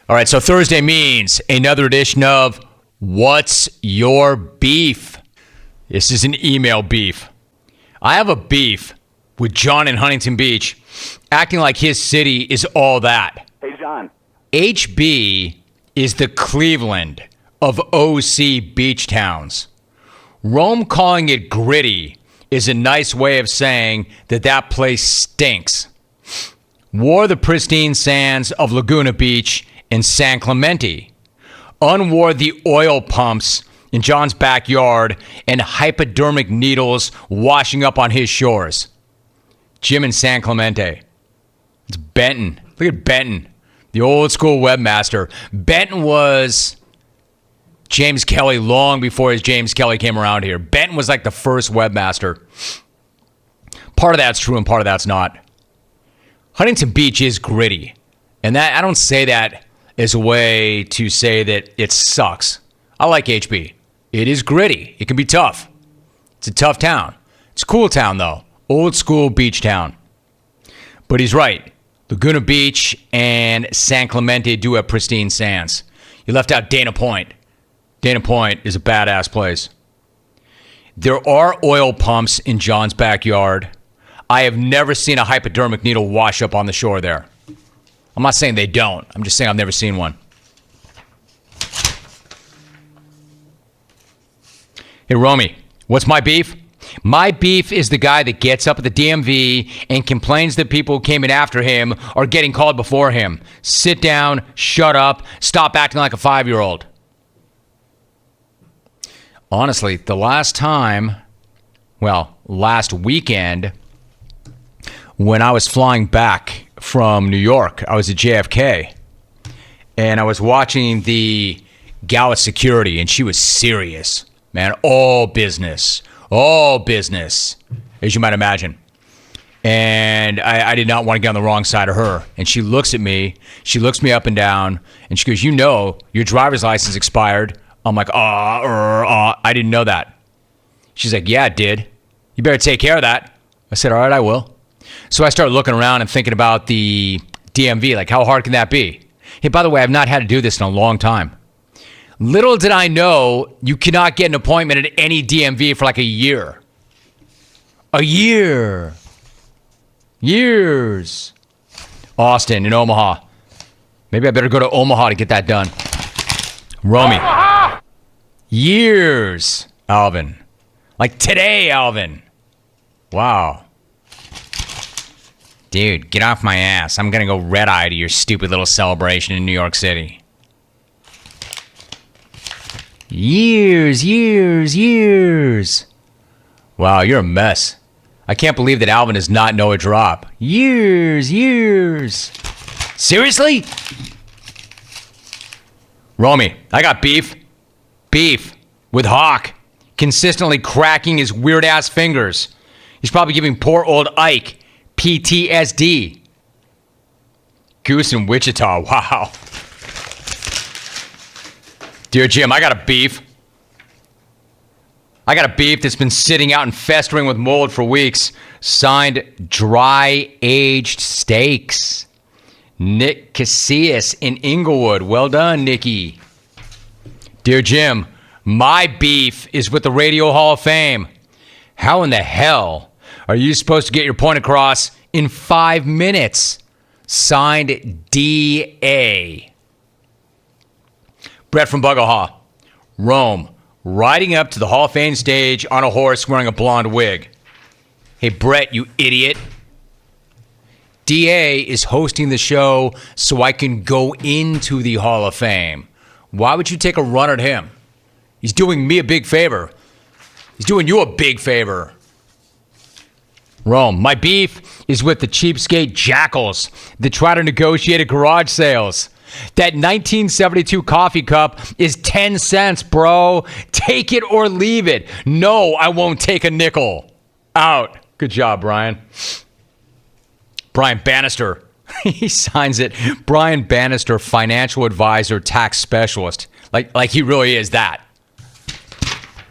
All right, so Thursday means another edition of What's Your Beef? This is an email beef. I have a beef with John in Huntington Beach, acting like his city is all that. Hey, John. HB is the Cleveland of OC beach towns. Rome calling it gritty is a nice way of saying that that place stinks. Wore the pristine sands of Laguna Beach in San Clemente. Unwore the oil pumps in John's backyard and hypodermic needles washing up on his shores. Jim in San Clemente. It's Benton. Look at Benton, the old school webmaster. Benton was James Kelly long before his James Kelly came around here. Benton was like the first webmaster. Part of that's true and part of that's not. Huntington Beach is gritty. And that I don't say that as a way to say that it sucks. I like HB. It is gritty. It can be tough. It's a tough town. It's a cool town, though. Old school beach town. But he's right. Laguna Beach and San Clemente do have pristine sands. You left out Dana Point. Dana Point is a badass place. There are oil pumps in John's backyard. I have never seen a hypodermic needle wash up on the shore there. I'm not saying they don't. I'm just saying I've never seen one. Hey, Romy, what's my beef? My beef is the guy that gets up at the DMV and complains that people who came in after him are getting called before him. Sit down, shut up, stop acting like a 5-year-old. Honestly, the last weekend, when I was flying back from New York, I was at JFK, and I was watching the gal at security, and she was serious, man, all business, as you might imagine. And I did not want to get on the wrong side of her. And she looks at me, she looks me up and down, and she goes, "You know, your driver's license expired." I'm like, I didn't know that. She's like, "Yeah, it did. You better take care of that." I said, "All right, I will." So I started looking around and thinking about the DMV, like how hard can that be? Hey, by the way, I've not had to do this in a long time. Little did I know you cannot get an appointment at any DMV for like a year. A year. Years. Austin and Omaha. Maybe I better go to Omaha to get that done. Romy. Omaha! Years, Alvin. Like today, Alvin. Wow. Dude, get off my ass. I'm going to go red-eye to your stupid little celebration in New York City. Years. Wow, you're a mess. I can't believe that Alvin does not know a drop. Years. Seriously? Romy, I got beef. Beef with Hawk. Consistently cracking his weird-ass fingers. He's probably giving poor old Ike PTSD. Goose in Wichita. Wow. Dear Jim, I got a beef. I got a beef that's been sitting out and festering with mold for weeks. Signed, dry-aged steaks. Nick Cassias in Inglewood. Well done, Nicky. Dear Jim, my beef is with the Radio Hall of Fame. How in the hell are you supposed to get your point across in 5 minutes? Signed, D.A. Brett from Bugaha. Rome, riding up to the Hall of Fame stage on a horse wearing a blonde wig. Hey, Brett, you idiot. D.A. is hosting the show so I can go into the Hall of Fame. Why would you take a run at him? He's doing me a big favor. He's doing you a big favor. Rome, my beef is with the cheapskate jackals that try to negotiate at garage sales. That 1972 coffee cup is 10 cents, bro. Take it or leave it. No, I won't take a nickel. Out. Good job, Brian. Brian Bannister. He signs it. Brian Bannister, financial advisor, tax specialist. Like he really is that.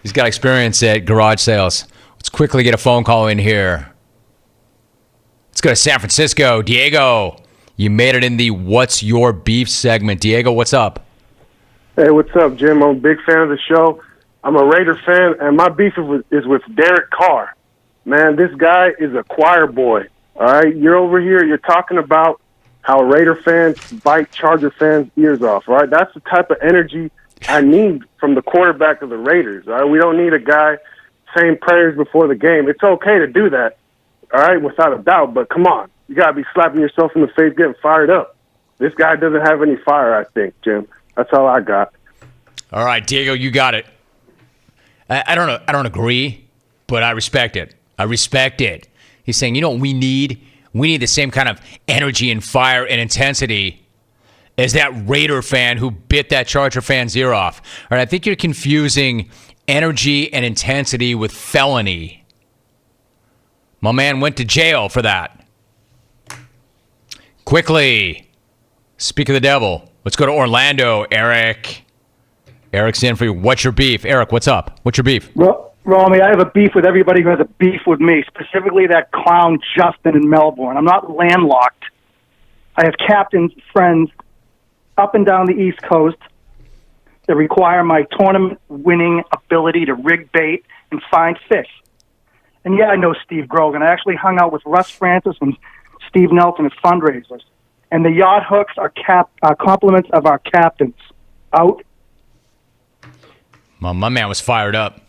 He's got experience at garage sales. Let's quickly get a phone call in here. Let's go to San Francisco. Diego. You made it in the What's Your Beef segment. Diego, what's up? Hey, what's up, Jim? I'm a big fan of the show. I'm a Raider fan, and my beef is with Derek Carr. Man, this guy is a choir boy, all right? You're over here, you're talking about how Raider fans bite Charger fans' ears off, all right? That's the type of energy I need from the quarterback of the Raiders, all right? We don't need a guy saying prayers before the game. It's okay to do that, all right, without a doubt, but come on. You got to be slapping yourself in the face, getting fired up. This guy doesn't have any fire, I think, Jim. That's all I got. All right, Diego, you got it. I don't know. I don't agree, but I respect it. I respect it. He's saying, you know what we need? We need the same kind of energy and fire and intensity as that Raider fan who bit that Charger fan's ear off. All right, I think you're confusing energy and intensity with felony. My man went to jail for that. Quickly, speak of the devil. Let's go to Orlando, Eric. Eric's in for you. What's your beef? Eric, what's up? What's your beef? Well, Romy, I have a beef with everybody who has a beef with me, specifically that clown Justin in Melbourne. I'm not landlocked. I have captains, friends up and down the East Coast that require my tournament-winning ability to rig bait and find fish. And yeah, I know Steve Grogan. I actually hung out with Russ Francis and Steve Nelson at fundraisers. And the yacht hooks are compliments of our captains. Out. Well, my man was fired up.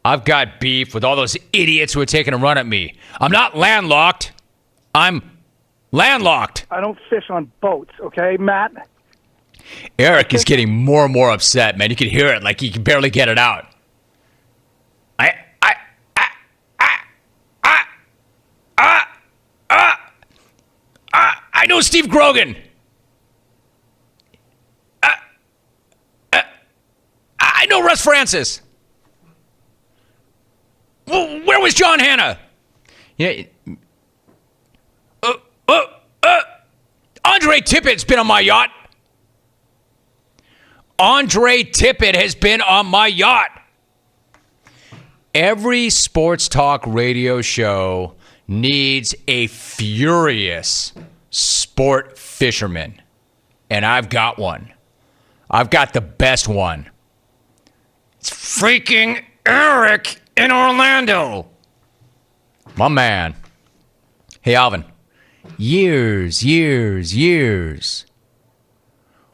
I've got beef with all those idiots who are taking a run at me. I'm not landlocked. I'm landlocked. I don't fish on boats, okay, Matt? Eric is getting more and more upset, man. You can hear it like he can barely get it out. I know Steve Grogan. I know Russ Francis. Well, where was John Hanna? Yeah. Andre Tippett's been on my yacht. Andre Tippett has been on my yacht. Every sports talk radio show needs a furious sport fisherman. And I've got one. I've got the best one. It's freaking Eric in Orlando. My man. Hey, Alvin. Years.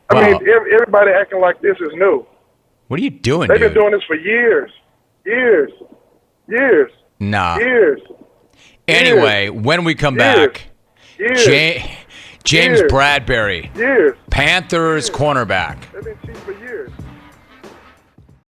I mean, everybody acting like this is new. What are you doing, They've dude? been doing this for years. Nah. Years. Anyway, when we come back, James Bradbury, Panthers cornerback. They've been cheating for years.